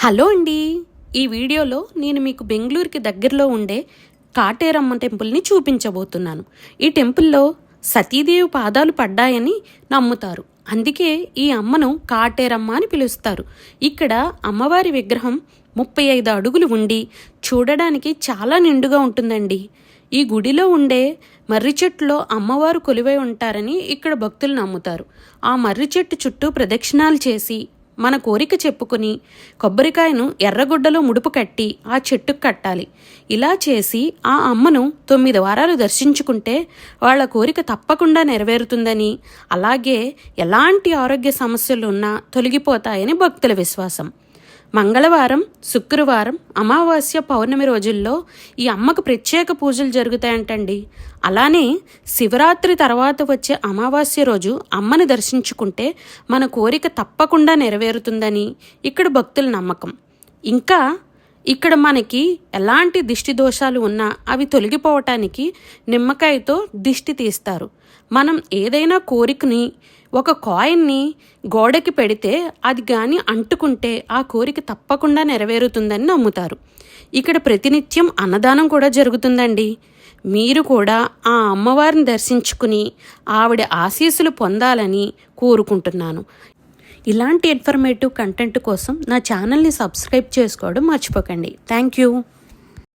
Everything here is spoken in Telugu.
హలో అండి. ఈ వీడియోలో నేను మీకు బెంగళూరుకి దగ్గరలో ఉండే కాటేరమ్మ టెంపుల్ని చూపించబోతున్నాను. ఈ టెంపుల్లో సతీదేవి పాదాలు పడ్డాయని నమ్ముతారు. అందుకే ఈ అమ్మను కాటేరమ్మ అని పిలుస్తారు. ఇక్కడ అమ్మవారి విగ్రహం 35 అడుగులు ఉండి చూడడానికి చాలా నిండుగా ఉంటుందండి. ఈ గుడిలో ఉండే మర్రి చెట్టులో అమ్మవారు కొలువై ఉంటారని ఇక్కడ భక్తులు నమ్ముతారు. ఆ మర్రి చెట్టు చుట్టూ ప్రదక్షిణాలు చేసి మన కోరిక చెప్పుకుని కొబ్బరికాయను ఎర్రగుడ్డలో ముడుపు కట్టి ఆ చెట్టుకు కట్టాలి. ఇలా చేసి ఆ అమ్మను 9 వారాలు దర్శించుకుంటే వాళ్ళ కోరిక తప్పకుండా నెరవేరుతుందని, అలాగే ఎలాంటి ఆరోగ్య సమస్యలు ఉన్నా తొలగిపోతాయని భక్తుల విశ్వాసం. మంగళవారం, శుక్రవారం, అమావాస్య, పౌర్ణమి రోజుల్లో ఈ అమ్మకు ప్రత్యేక పూజలు జరుగుతాయంటండి. అలానే శివరాత్రి తర్వాత వచ్చే అమావాస్య రోజు అమ్మని దర్శించుకుంటే మన కోరిక తప్పకుండా నెరవేరుతుందని ఇక్కడ భక్తుల నమ్మకం. ఇంకా ఇక్కడ మనకి ఎలాంటి దిష్టి దోషాలు ఉన్నా అవి తొలగిపోవటానికి నిమ్మకాయతో దిష్టి తీస్తారు. మనం ఏదైనా కోరికని ఒక కాయిన్ని గోడకి పెడితే అది కానీ అంటుకుంటే ఆ కోరిక తప్పకుండా నెరవేరుతుందని నమ్ముతారు. ఇక్కడ ప్రతినిత్యం అన్నదానం కూడా జరుగుతుందండి. మీరు కూడా ఆ అమ్మవారిని దర్శించుకుని ఆవిడ ఆశీస్సులు పొందాలని కోరుకుంటున్నాను. ఇలాంటి ఇన్ఫర్మేటివ్ కంటెంట్ కోసం నా ఛానల్ని సబ్స్క్రైబ్ చేసుకోవడం మర్చిపోకండి. Thank you.